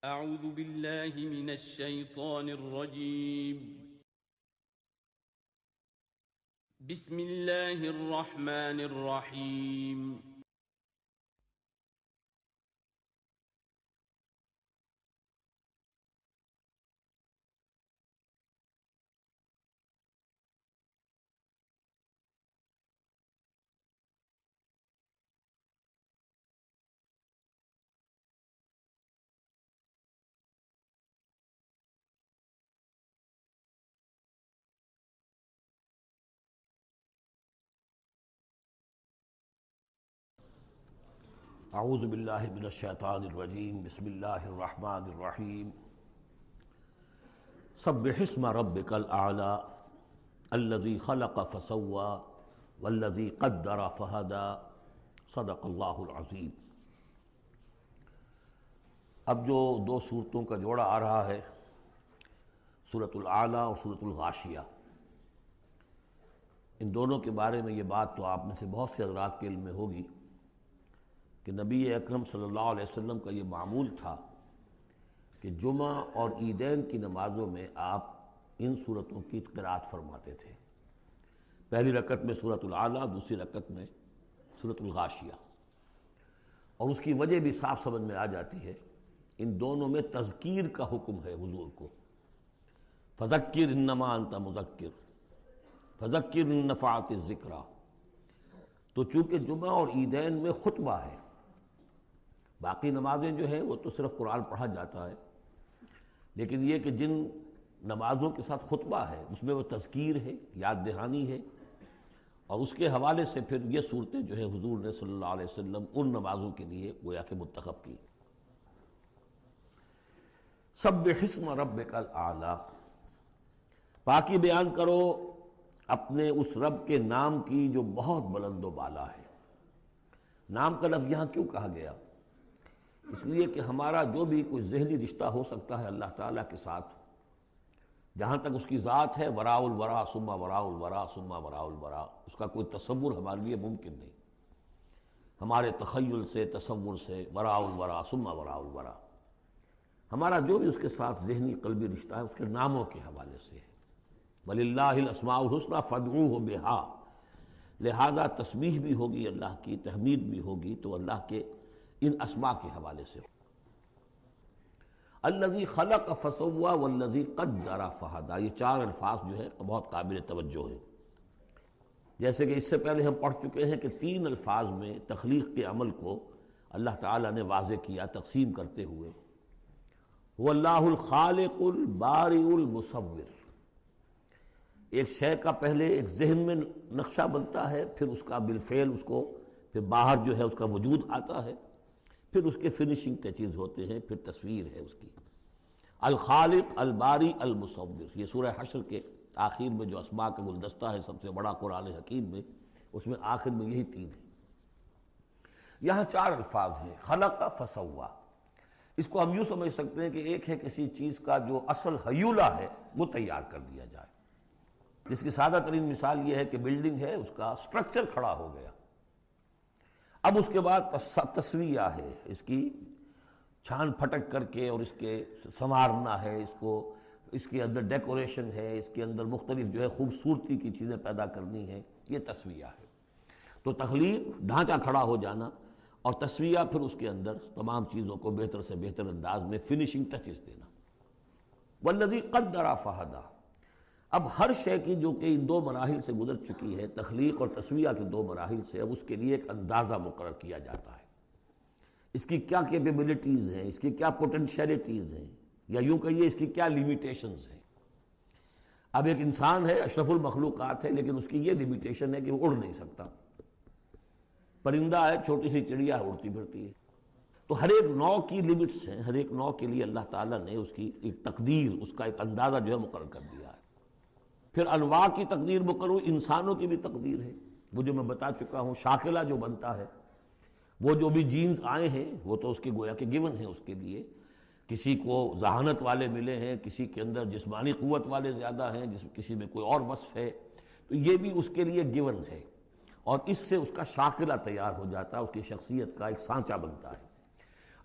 أعوذ بالله من الشيطان الرجيم. بسم الله الرحمن الرحيم. اعوذ باللہ من الشیطان الرجیم بسم اللہ الرحمن الرحیم سبح اسم ربک الاعلی الذی خلق فسوی والذی قدر فہدی صدق اللہ العظیم۔ اب جو دو صورتوں کا جوڑا آ رہا ہے، سورۃ الاعلی اور سورۃ الغاشیہ، ان دونوں کے بارے میں یہ بات تو آپ میں سے بہت سے حضرات کے علم میں ہوگی کہ نبی اکرم صلی اللہ علیہ وسلم کا یہ معمول تھا کہ جمعہ اور عیدین کی نمازوں میں آپ ان صورتوں کی قرأت فرماتے تھے، پہلی رکعت میں سورۃ الاعلی، دوسری رکعت میں سورۃ الغاشیہ۔ اور اس کی وجہ بھی صاف سمجھ میں آ جاتی ہے، ان دونوں میں تذکیر کا حکم ہے حضور کو، فذکر انما انت مذکر فذکر ان نفعت الذکریٰ۔ تو چونکہ جمعہ اور عیدین میں خطبہ ہے، باقی نمازیں جو ہیں وہ تو صرف قرآن پڑھا جاتا ہے، لیکن یہ کہ جن نمازوں کے ساتھ خطبہ ہے اس میں وہ تذکیر ہے، یاد دہانی ہے، اور اس کے حوالے سے پھر یہ صورتیں جو ہے حضور نے صلی اللہ علیہ وسلم ان نمازوں کے لیے گویا کہ منتخب کی۔ سبح اسم ربک الاعلی، پاکی بیان کرو اپنے اس رب کے نام کی جو بہت بلند و بالا ہے۔ نام کا لفظ یہاں کیوں کہا گیا؟ اس لیے کہ ہمارا جو بھی کوئی ذہنی رشتہ ہو سکتا ہے اللہ تعالیٰ کے ساتھ، جہاں تک اس کی ذات ہے، وراء الورا ثم وراء الورا ثم وراء الورا، اس کا کوئی تصور ہمارے لیے ممکن نہیں، ہمارے تخیل سے، تصور سے، وراء الورا ثم وراء الورا، ہمارا جو بھی اس کے ساتھ ذہنی قلبی رشتہ ہے اس کے ناموں کے حوالے سے ہے۔ وَلِلَّهِ الْأَسْمَاءُ الْحُسْنَىٰ فَادْعُوهُ بِهَا، لہذا تسبیح بھی ہوگی اللہ کی، تحمید بھی ہوگی تو اللہ کے ان اسماء کے حوالے سے۔ الذی خلق فسوی والذی قدر فہدی، یہ چار الفاظ جو ہے بہت قابل توجہ ہیں۔ جیسے کہ اس سے پہلے ہم پڑھ چکے ہیں کہ تین الفاظ میں تخلیق کے عمل کو اللہ تعالیٰ نے واضح کیا تقسیم کرتے ہوئے، هو اللہ الخالق البارئ المصور۔ ایک شے کا پہلے ایک ذہن میں نقشہ بنتا ہے، پھر اس کا بالفعل اس کو پھر باہر جو ہے اس کا وجود آتا ہے، پھر اس کے فنشنگ ٹچز ہوتے ہیں، پھر تصویر ہے اس کی۔ الخالق الباری المصور، یہ سورہ حشر کے آخر میں جو اسماء کا گلدستہ ہے سب سے بڑا قرآن حکیم میں، اس میں آخر میں یہی تین ہیں۔ یہاں چار الفاظ ہیں، خلق فسوا۔ اس کو ہم یوں سمجھ سکتے ہیں کہ ایک ہے کسی چیز کا جو اصل حیولہ ہے وہ تیار کر دیا جائے، جس کی سادہ ترین مثال یہ ہے کہ بلڈنگ ہے، اس کا سٹرکچر کھڑا ہو گیا، اب اس کے بعد تسویہ ہے، اس کی چھان پھٹک کر کے اور اس کے سنوارنا ہے، اس کو، اس کے اندر ڈیکوریشن ہے، اس کے اندر مختلف جو ہے خوبصورتی کی چیزیں پیدا کرنی ہے، یہ تسویہ ہے۔ تو تخلیق ڈھانچہ کھڑا ہو جانا، اور تسویہ پھر اس کے اندر تمام چیزوں کو بہتر سے بہتر انداز میں فنشنگ ٹچز دینا۔ والذی قدر فہدی، اب ہر شے کی جو کہ ان دو مراحل سے گزر چکی ہے، تخلیق اور تسویہ کے دو مراحل سے، اب اس کے لیے ایک اندازہ مقرر کیا جاتا ہے، اس کی کیا کیپیبلٹیز ہیں، اس کی کیا پوٹینشیلٹیز ہیں، یا یوں کہیے اس کی کیا لیمیٹیشنز ہیں۔ اب ایک انسان ہے، اشرف المخلوقات ہے، لیکن اس کی یہ لیمیٹیشن ہے کہ وہ اڑ نہیں سکتا۔ پرندہ ہے، چھوٹی سی چڑیا ہے، اڑتی پھرتی ہے۔ تو ہر ایک نوع کی لیمٹس ہیں، ہر ایک نوع کے لیے اللہ تعالیٰ نے اس کی ایک تقدیر، اس کا ایک اندازہ جو ہے مقرر کر دیا ہے۔ پھر انواع کی تقدیر مقرر، انسانوں کی بھی تقدیر ہے، وہ جو میں بتا چکا ہوں، شاکلہ جو بنتا ہے، وہ جو بھی جینز آئے ہیں وہ تو اس کے گویا کہ گیون ہیں اس کے لیے، کسی کو ذہانت والے ملے ہیں، کسی کے اندر جسمانی قوت والے زیادہ ہیں، کسی میں کوئی اور وصف ہے، تو یہ بھی اس کے لیے گیون ہے، اور اس سے اس کا شاکلہ تیار ہو جاتا ہے، اس کی شخصیت کا ایک سانچہ بنتا ہے۔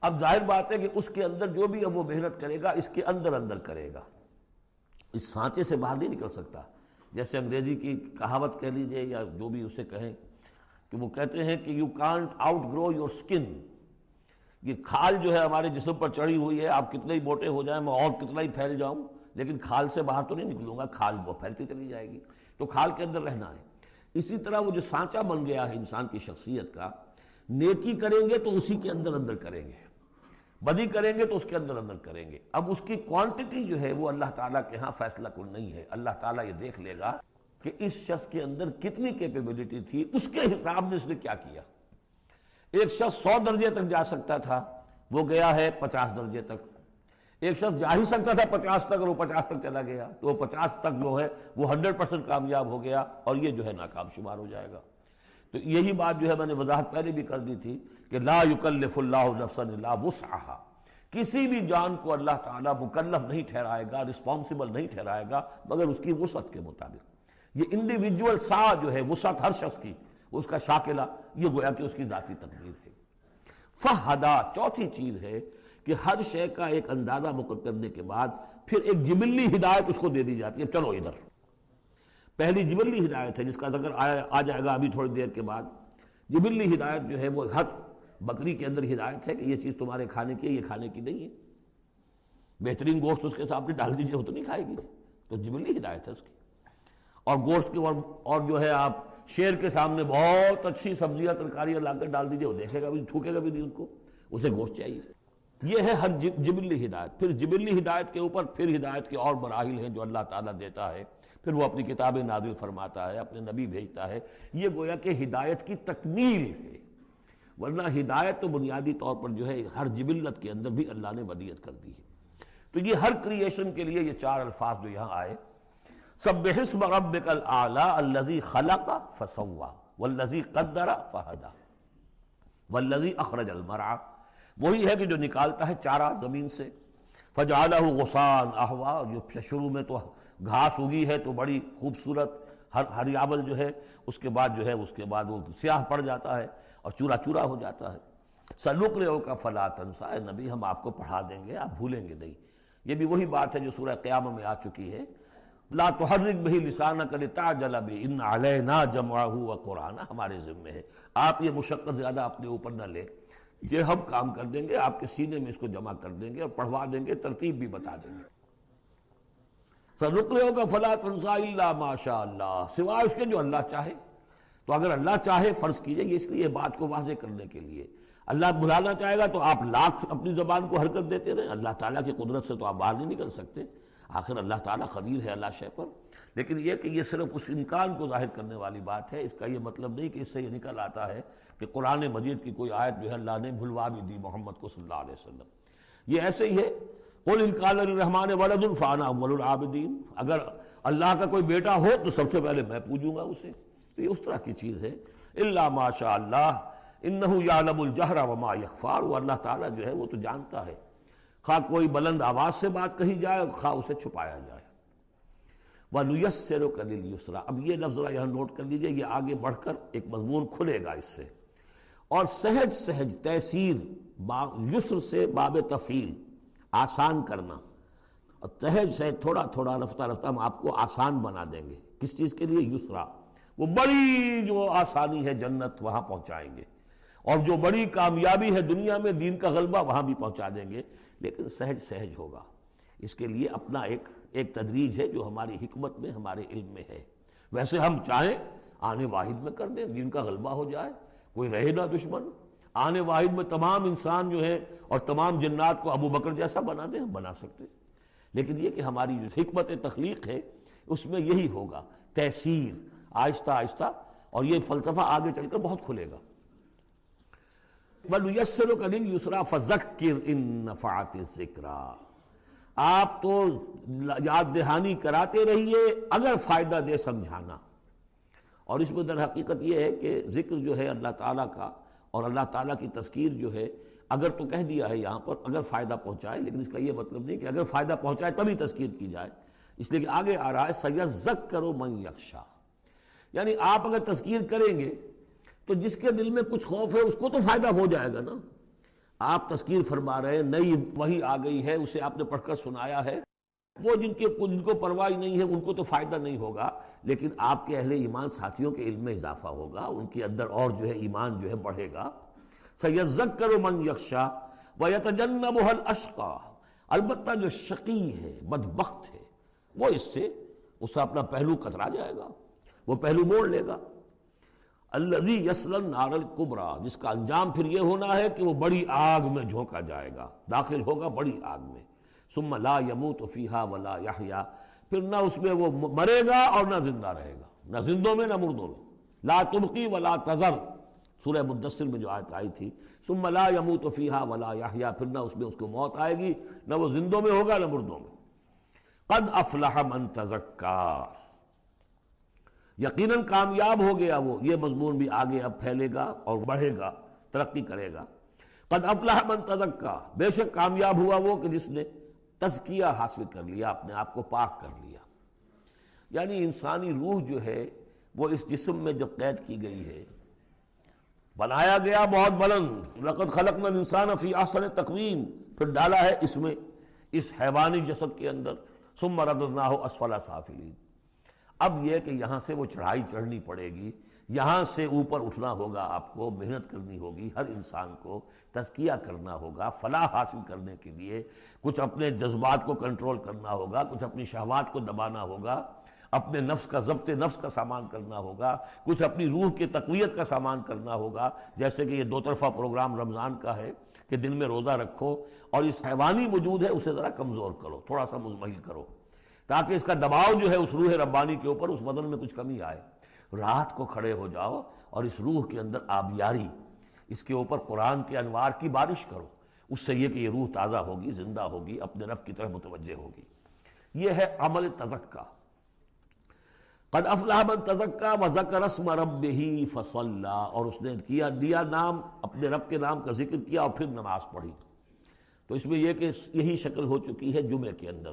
اب ظاہر بات ہے کہ اس کے اندر جو بھی اب وہ محنت کرے گا اس کے اندر اندر کرے گا، اس سانچے سے باہر نہیں نکل سکتا۔ جیسے انگریزی کی کہاوت کہہ لیجئے یا جو بھی اسے کہیں کہ وہ کہتے ہیں کہ you can't outgrow your skin, یہ کھال جو ہے ہمارے جسم پر چڑھی ہوئی ہے، آپ کتنے ہی موٹے ہو جائیں، میں اور کتنا ہی پھیل جاؤں، لیکن کھال سے باہر تو نہیں نکلوں گا، کھال وہ پھیلتی چلی جائے گی، تو کھال کے اندر رہنا ہے۔ اسی طرح وہ جو سانچہ بن گیا ہے انسان کی شخصیت کا، نیکی کریں گے تو اسی کے اندر اندر کریں گے، بدی کریں گے تو اس کے اندر اندر کریں گے۔ اب اس کی کوانٹٹی جو ہے وہ اللہ تعالیٰ کے ہاں فیصلہ کن نہیں ہے، اللہ تعالیٰ یہ دیکھ لے گا کہ اس شخص کے اندر کتنی کیپیبلٹی تھی، اس کے حساب میں اس نے کیا کیا۔ ایک شخص 100 درجے تک جا سکتا تھا، وہ گیا ہے 50 درجے تک۔ ایک شخص جا ہی سکتا تھا 50 تک اور وہ 50 تک چلا گیا، تو وہ 50 تک جو ہے وہ 100% کامیاب ہو گیا اور یہ جو ہے ناکام شمار ہو جائے گا۔ تو یہی بات جو ہے میں نے وضاحت پہلے بھی کر دی تھی کہ لا یکلف اللہ نفسا الا وسعها، کسی بھی جان کو اللہ تعالیٰ مکلف نہیں ٹھہرائے گا، رسپانسبل نہیں ٹھہرائے گا مگر اس کی وسعت کے مطابق۔ یہ انڈیویجول سا جو ہے وسعت ہر شخص کی، اس کا شاکلہ، یہ گویا کہ اس کی ذاتی تقدیر ہے۔ فہدا، چوتھی چیز ہے کہ ہر شے کا ایک اندازہ مقرر کرنے کے بعد پھر ایک جبلی ہدایت اس کو دے دی جاتی ہے، چلو ادھر۔ پہلی جبلی ہدایت ہے جس کا ذکر آ جائے گا ابھی تھوڑی دیر کے بعد۔ جبلی ہدایت جو ہے وہ ہر بکری کے اندر ہدایت ہے کہ یہ چیز تمہارے کھانے کی ہے، یہ کھانے کی نہیں ہے۔ بہترین گوشت اس کے سامنے ڈال دیجئے وہ تو نہیں کھائے گی، تو جبلی ہدایت ہے اس کی۔ اور گوشت کے اور جو ہے آپ شیر کے سامنے بہت اچھی سبزیاں ترکاریاں لا کر ڈال دیجئے، وہ دیکھے گا بھی، تھوکے گا بھی نہیں، ان کو اسے گوشت چاہیے۔ یہ ہے ہر جبلی ہدایت۔ پھر جبلی ہدایت کے اوپر پھر ہدایت کے اور مراحل ہیں جو اللہ تعالیٰ دیتا ہے، پھر وہ اپنی کتابیں نازل فرماتا ہے، اپنے نبی بھیجتا ہے۔ یہ گویا کہ ہدایت کی تکمیل ہے، ورنہ ہدایت تو بنیادی طور پر جو ہے ہر جبلت کے اندر بھی اللہ نے ودیت کر دی ہے۔ تو یہ ہر کریشن کے لیے یہ 4 الفاظ جو یہاں آئے، سبح اسم ربک الاعلی الذی خلق فسوی والذی قدر فہدی والذی اخرج المرعی، وہی ہے کہ جو نکالتا ہے چارہ زمین سے، فجعلہ غثاء احوا، جو شروع میں تو گھاس اگی ہے تو بڑی خوبصورت ہریاول جو ہے، اس کے بعد وہ سیاہ پڑ جاتا ہے اور چورا چورا ہو جاتا ہے۔ سنقرئک فلا تنسیٰ، اے نبی ہم آپ کو پڑھا دیں گے، آپ بھولیں گے نہیں۔ یہ بھی وہی بات ہے جو سورہ قیامہ میں آ چکی ہے، لا تحرک بہ لسانک لتعجل بہ ان علینا جمعہ وقرآنہ، ہمارے ذمہ ہے، آپ یہ مشقت زیادہ اپنے اوپر نہ لیں، یہ ہم کام کر دیں گے، آپ کے سینے میں اس کو جمع کر دیں گے اور پڑھوا دیں گے، ترتیب بھی بتا دیں گے۔ سنقرئک فلا تنسیٰ الا ما شاء اللہ، سوائے اس کے جو اللہ چاہے۔ تو اگر اللہ چاہے، فرض کیجئے یہ اس لیے بات کو واضح کرنے کے لیے، اللہ بلانا چاہے گا تو آپ لاکھ اپنی زبان کو حرکت دیتے رہیں، اللہ تعالیٰ کی قدرت سے تو آپ باہر نہیں نکل سکتے، آخر اللہ تعالیٰ قدیر ہے اللہ شے پر۔ لیکن یہ کہ یہ صرف اس امکان کو ظاہر کرنے والی بات ہے، اس کا یہ مطلب نہیں کہ اس سے یہ نکل آتا ہے کہ قرآن مجید کی کوئی آیت جو ہے اللہ نے بھلوا بھی دی محمد کو صلی اللہ علیہ وسلم۔ یہ ایسے ہی ہے، قل ان کان للرحمن ولد فانا اول العابدین، اگر اللہ کا کوئی بیٹا ہو تو سب سے پہلے میں پوجوں گا اسے۔ تو یہ اس طرح کی چیز ہے، الا ما شاء اللہ انہ یعلم الجہر وما یخفی، وہ اللہ تعالیٰ جو ہے وہ تو جانتا ہے، خواہ کوئی بلند آواز سے بات کہی جائے اور خواہ اسے چھپایا جائے۔ وَنُيَسِّرُكَ لِلْيُسْرَىٰ، اب یہ لفظ ذرا یہاں نوٹ کر لیجئے، یہ آگے بڑھ کر ایک مضمون کھلے گا اس سے۔ اور سہج سہج تیسیر، یسر سے باب تفعیل، آسان کرنا، اور سہج سہج تھوڑا تھوڑا رفتہ رفتہ ہم آپ کو آسان بنا دیں گے۔ کس چیز کے لیے؟ یسرا، وہ بڑی جو آسانی ہے جنت وہاں پہنچائیں گے، اور جو بڑی کامیابی ہے دنیا میں دین کا غلبہ وہاں بھی پہنچا دیں گے، لیکن سہج سہج ہوگا۔ اس کے لیے اپنا ایک تدریج ہے جو ہماری حکمت میں، ہمارے علم میں ہے۔ ویسے ہم چاہیں آنے واحد میں کر دیں، دین کا غلبہ ہو جائے، کوئی رہے نہ دشمن، آنے واحد میں تمام انسان جو ہے اور تمام جنات کو ابو بکر جیسا بنا دیں، ہم بنا سکتے ہیں۔ لیکن یہ کہ ہماری جو حکمت تخلیق ہے اس میں یہی ہوگا، تیسیر، آہستہ آہستہ، اور یہ فلسفہ آگے چل کر بہت کھلے گا۔ وَنُيَسِّرُكَ لِلْيُسْرَىٰ فَذَكِّرْ إِن نَّفَعَتِ الذِّكْرَىٰ، آپ تو یاد دہانی کراتے رہیے اگر فائدہ دے سمجھانا۔ اور اس میں در حقیقت یہ ہے کہ ذکر جو ہے اللہ تعالیٰ کا اور اللہ تعالیٰ کی تذکیر جو ہے، اگر تو کہہ دیا ہے یہاں پر اگر فائدہ پہنچائے، لیکن اس کا یہ مطلب نہیں کہ اگر فائدہ پہنچائے تبھی تذکیر کی جائے، اس لیے کہ آگے آ رہا ہے سَيَذَّكَّرُ مَن يَخْشَىٰ، یعنی آپ اگر تذکیر کریں گے تو جس کے دل میں کچھ خوف ہے اس کو تو فائدہ ہو جائے گا نا۔ آپ تذکیر فرما رہے ہیں، نئی وحی آ گئی ہے، اسے آپ نے پڑھ کر سنایا ہے، وہ جن کو پرواہ نہیں ہے ان کو تو فائدہ نہیں ہوگا، لیکن آپ کے اہل ایمان ساتھیوں کے علم میں اضافہ ہوگا، ان کے اندر اور جو ہے ایمان جو ہے بڑھے گا۔ سَيَذَّكَّرُ مَن يَخْشَىٰ وَيَتَجَنَّبُهَا الْأَشْقَىٰ، البتہ جو شقی ہے، بدبخت ہے، وہ اس سے اپنا پہلو کترا جائے گا، وہ پہلو موڑ لے گا۔ الذی یصلی النار الکبریٰ، جس کا انجام پھر یہ ہونا ہے کہ وہ بڑی آگ میں جھونکا جائے گا، داخل ہوگا بڑی آگ میں۔ ثم لا یموت فیہا ولا یحییٰ، پھر نہ اس میں وہ مرے گا اور نہ زندہ رہے گا، نہ زندوں میں نہ مردوں میں۔ لا تبقی ولا تذر، سورہ مدثر میں جو آیت آئی تھی، ثم لا یموت فیہا ولا یحییٰ، پھر نہ اس میں اس کو موت آئے گی، نہ وہ زندوں میں ہوگا نہ مردوں میں۔ قد افلح من تزکیٰ، یقیناً کامیاب ہو گیا وہ، یہ مضمون بھی آگے اب پھیلے گا اور بڑھے گا، ترقی کرے گا۔ قد افلح من تزکیٰ، بے شک کامیاب ہوا وہ کہ جس نے تزکیہ حاصل کر لیا، اپنے آپ کو پاک کر لیا۔ یعنی انسانی روح جو ہے وہ اس جسم میں جب قید کی گئی ہے، بنایا گیا بہت بلند، لقد خلقنا الانسان فی احسن تقویم، پھر ڈالا ہے اس میں، اس حیوانی جسد کے اندر، ثم رددناہ اسفل سافلین۔ اب یہ کہ یہاں سے وہ چڑھائی چڑھنی پڑے گی، یہاں سے اوپر اٹھنا ہوگا، آپ کو محنت کرنی ہوگی، ہر انسان کو تزکیہ کرنا ہوگا، فلاح حاصل کرنے کے لیے کچھ اپنے جذبات کو کنٹرول کرنا ہوگا، کچھ اپنی شہوات کو دبانا ہوگا، اپنے نفس کا ضبط نفس کا سامان کرنا ہوگا، کچھ اپنی روح کی تقویت کا سامان کرنا ہوگا، جیسے کہ یہ دو طرفہ پروگرام رمضان کا ہے کہ دن میں روزہ رکھو اور اس حیوانی وجود ہے اسے ذرا کمزور کرو، تھوڑا سا مزمحل کرو، تاکہ اس کا دباؤ جو ہے اس روح ربانی کے اوپر، اس بدن میں کچھ کمی آئے۔ رات کو کھڑے ہو جاؤ اور اس روح کے اندر آبیاری، اس کے اوپر قرآن کے انوار کی بارش کرو، اس سے یہ کہ یہ روح تازہ ہوگی، زندہ ہوگی، اپنے رب کی طرف متوجہ ہوگی۔ یہ ہے عمل تزکیہ۔ قد افلح من تزکیٰ وذکر اسم ربہ فصلی، اور اس نے دیا نام، اپنے رب کے نام کا ذکر کیا اور پھر نماز پڑھی۔ تو اس میں یہ کہ یہی شکل ہو چکی ہے جمعے کے اندر۔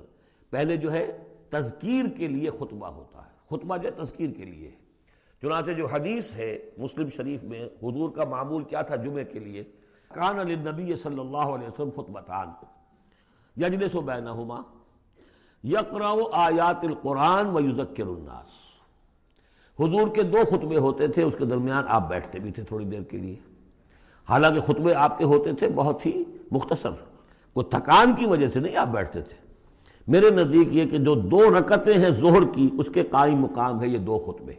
پہلے جو ہے تذکیر کے لیے خطبہ ہوتا ہے، خطبہ جو ہے تذکیر کے لیے ہے۔ چنانچہ جو حدیث ہے مسلم شریف میں، حضور کا معمول کیا تھا جمعے کے لیے؟ کان للنبی صلی اللہ علیہ وسلم خطبتان یجلس بینہما یقرأ آیات القرآن ویذکر الناس۔ حضور کے دو خطبے ہوتے تھے، اس کے درمیان آپ بیٹھتے بھی تھے تھوڑی دیر کے لیے، حالانکہ خطبے آپ کے ہوتے تھے بہت ہی مختصر، کوئی تھکان کی وجہ سے نہیں آپ بیٹھتے تھے۔ میرے نزدیک یہ کہ جو 2 رکعتیں ہیں ظہر کی، اس کے قائم مقام ہے یہ 2 خطبے۔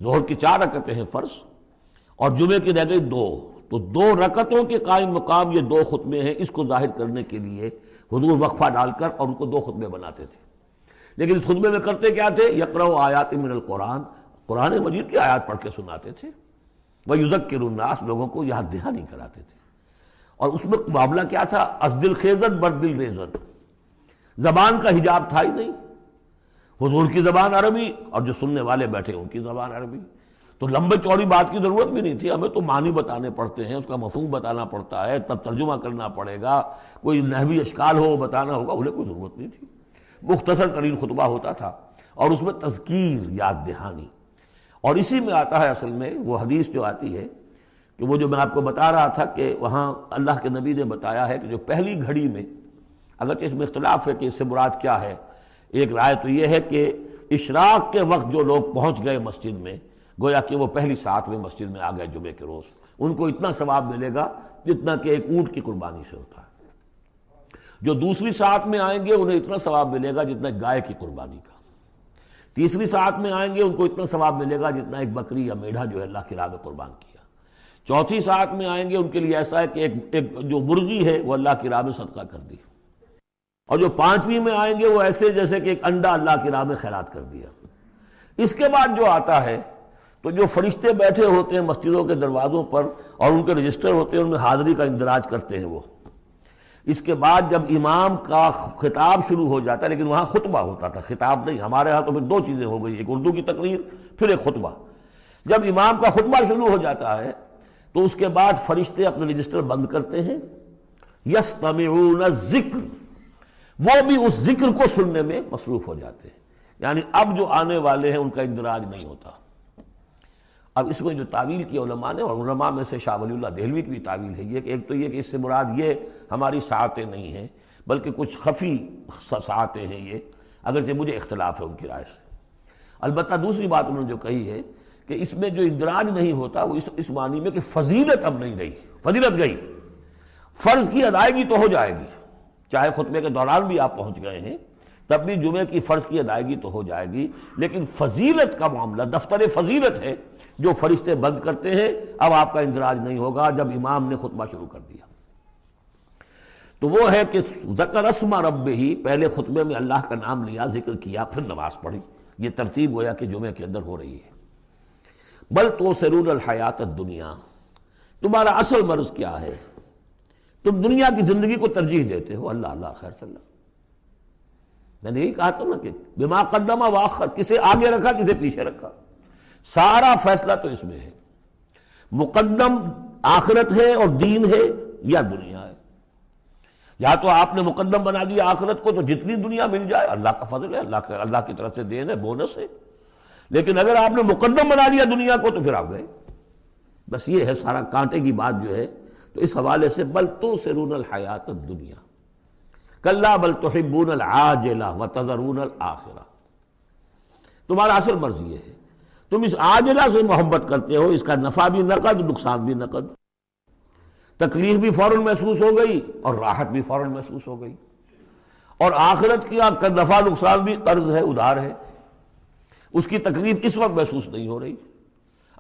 ظہر کی 4 رکعتیں ہیں فرض، اور جمعے کی رہ گئی 2، تو 2 رکعتوں کے قائم مقام یہ 2 خطبے ہیں۔ اس کو ظاہر کرنے کے لیے حضور وقفہ ڈال کر اور ان کو 2 خطبے بناتے تھے، لیکن اس خطبے میں کرتے کیا تھے؟ یقرأ آیات من القرآن، قرآن مجید کی آیات پڑھ کے سناتے تھے، ویذکر الناس، لوگوں کو یاد دہانی کراتے تھے۔ اور اس میں معاملہ کیا تھا؟ از دل خیزت بر دل ریزت، زبان کا حجاب تھا ہی نہیں، حضور کی زبان عربی اور جو سننے والے بیٹھے ان کی زبان عربی، تو لمبے چوڑی بات کی ضرورت بھی نہیں تھی، ہمیں تو معنی بتانے پڑتے ہیں، اس کا مفہوم بتانا پڑتا ہے، تب ترجمہ کرنا پڑے گا، کوئی نحوی اشکال ہو وہ بتانا ہوگا، انہیں کوئی ضرورت نہیں تھی، مختصر ترین خطبہ ہوتا تھا، اور اس میں تذکیر، یاد دہانی۔ اور اسی میں آتا ہے اصل میں وہ حدیث جو آتی ہے کہ وہ جو میں آپ کو بتا رہا تھا کہ وہاں اللہ کے نبی نے بتایا ہے کہ جو پہلی گھڑی میں، اگرچہ اس میں اختلاف ہے کہ اس سے مراد کیا ہے، ایک رائے تو یہ ہے کہ اشراق کے وقت جو لوگ پہنچ گئے مسجد میں، گویا کہ وہ پہلی ساعت میں مسجد میں آ گئے جمعے کے روز، ان کو اتنا ثواب ملے گا جتنا کہ ایک اونٹ کی قربانی سے ہوتا ہے۔ جو دوسری ساعت میں آئیں گے انہیں اتنا ثواب ملے گا جتنا ایک گائے کی قربانی کا، تیسری ساعت میں آئیں گے ان کو اتنا ثواب ملے گا جتنا ایک بکری یا میڑھا جو ہے اللہ کی راہ میں قربان کیا، چوتھی ساعت میں آئیں گے ان کے لیے ایسا ہے کہ ایک جو مرغی ہے وہ اللہ کی راہ میں صدقہ کر دی، اور جو 5ویں میں آئیں گے وہ ایسے جیسے کہ ایک انڈا اللہ کی راہ میں خیرات کر دیا۔ اس کے بعد جو آتا ہے تو جو فرشتے بیٹھے ہوتے ہیں مسجدوں کے دروازوں پر اور ان کے رجسٹر ہوتے ہیں، ان میں حاضری کا اندراج کرتے ہیں وہ۔ اس کے بعد جب امام کا خطاب شروع ہو جاتا ہے، لیکن وہاں خطبہ ہوتا تھا، خطاب نہیں، ہمارے ہاں تو پھر 2 چیزیں ہو گئی، ایک اردو کی تقریر پھر ایک خطبہ۔ جب امام کا خطبہ شروع ہو جاتا ہے تو اس کے بعد فرشتے اپنے رجسٹر بند کرتے ہیں، یستمعون الذکر، وہ بھی اس ذکر کو سننے میں مصروف ہو جاتے ہیں، یعنی اب جو آنے والے ہیں ان کا اندراج نہیں ہوتا، اب اس میں جو تعویل کی علماء نے، اور علماء میں سے شاہ ولی اللہ دہلوی کی بھی تعویل ہے یہ کہ ایک تو یہ کہ اس سے مراد یہ ہماری ساعتیں نہیں ہیں بلکہ کچھ خفی ساعتیں ہیں یہ، اگرچہ مجھے اختلاف ہے ان کی رائے سے۔ البتہ دوسری بات انہوں نے جو کہی ہے کہ اس میں جو اندراج نہیں ہوتا وہ اس معنی میں کہ فضیلت اب نہیں رہی، فضیلت گئی، فرض کی ادائیگی تو ہو جائے گی، چاہے خطبے کے دوران بھی آپ پہنچ گئے ہیں تب بھی جمعے کی فرض کی ادائیگی تو ہو جائے گی، لیکن فضیلت کا معاملہ دفتر فضیلت ہے جو فرشتے بند کرتے ہیں، اب آپ کا اندراج نہیں ہوگا جب امام نے خطبہ شروع کر دیا۔ تو وہ ہے کہ ذکر اسم ربہ، پہلے خطبے میں اللہ کا نام لیا، ذکر کیا، پھر نماز پڑھی، یہ ترتیب گویا کہ جمعے کے اندر ہو رہی ہے۔ بل توثرون الحیات الدنیا، تمہارا اصل مرض کیا ہے؟ تم دنیا کی زندگی کو ترجیح دیتے ہو۔ اللہ اللہ خیر صلی اللہ، میں نے یہی کہا تھا نا کہ بما قدم واخر، کسے آگے رکھا کسے پیچھے رکھا، سارا فیصلہ تو اس میں ہے۔ مقدم آخرت ہے اور دین ہے یا دنیا ہے؟ یا تو آپ نے مقدم بنا دیا آخرت کو تو جتنی دنیا مل جائے اللہ کا فضل ہے، اللہ کی طرف سے دین ہے، بونس ہے، لیکن اگر آپ نے مقدم بنا دیا دنیا کو تو پھر آپ گئے۔ بس یہ ہے سارا کانٹے کی بات جو ہے۔ تو اس حوالے سے بل تؤثرون الحیات الدنیا کلا بل تحبون العاجلہ وتذرون الآخرہ، تمہارا اصل مرض یہ ہے، تم اس عاجلہ سے محبت کرتے ہو، اس کا نفع بھی نقد نقصان بھی نقد، تکلیف بھی فوراً محسوس ہو گئی اور راحت بھی فوراً محسوس ہو گئی، اور آخرت کا نفع نقصان بھی قرض ہے، ادھار ہے، اس کی تکلیف اس وقت محسوس نہیں ہو رہی۔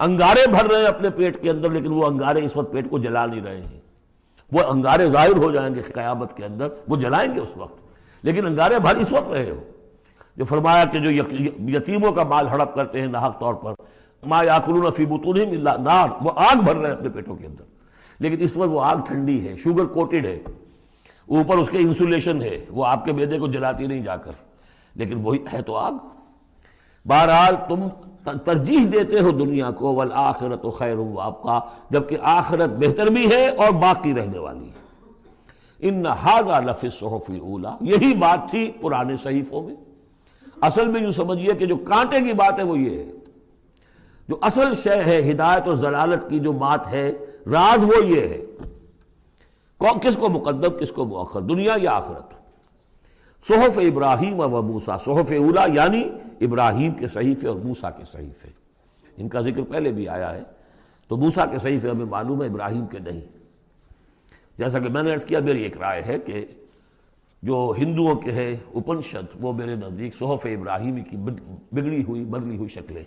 انگارے بھر رہے ہیں اپنے پیٹ کے اندر لیکن وہ انگارے اس وقت پیٹ کو جلا نہیں رہے ہیں، وہ انگارے ظاہر ہو جائیں گے قیامت کے اندر، وہ جلائیں گے اس وقت، لیکن انگارے بھر اس وقت رہے ہو۔ جو فرمایا کہ جو یتیموں کا مال ہڑپ کرتے ہیں ناحق طور پر، ما یاکلون فی بطونہم الا نار، وہ آگ بھر رہے ہیں اپنے پیٹوں کے اندر، لیکن اس وقت وہ آگ ٹھنڈی ہے، شوگر کوٹڈ ہے، اوپر اس کے انسولیشن ہے، وہ آپ کے معدے کو جلاتی نہیں جا کر، لیکن وہی ہے تو آگ۔ بہرحال تم ترجیح دیتے ہو دنیا کو، والآخرۃ خیر وابقیٰ، جبکہ آخرت بہتر بھی ہے اور باقی رہنے والی ہے۔ ان ھذا لفی الصحف الاولی، یہی بات تھی پرانے صحیفوں میں۔ اصل میں یوں سمجھیے کہ جو کانٹے کی بات ہے وہ یہ ہے، جو اصل شے ہے ہدایت اور ضلالت کی جو بات ہے، راز وہ یہ ہے، کس کو مقدم کس کو مؤخر، دنیا یا آخرت۔ صحف ابراہیم و موسیٰ، صحف اولا یعنی ابراہیم کے صحیفے اور موسیٰ کے صحیفے، ان کا ذکر پہلے بھی آیا ہے، تو موسیٰ کے صحیفے ہمیں معلوم ہے، ابراہیم کے نہیں۔ جیسا کہ میں نے عرض کیا، میری ایک رائے ہے کہ جو ہندوؤں کے ہے اپنشد، وہ میرے نزدیک صحف ابراہیمی کی بگڑی ہوئی بدلی ہوئی شکلیں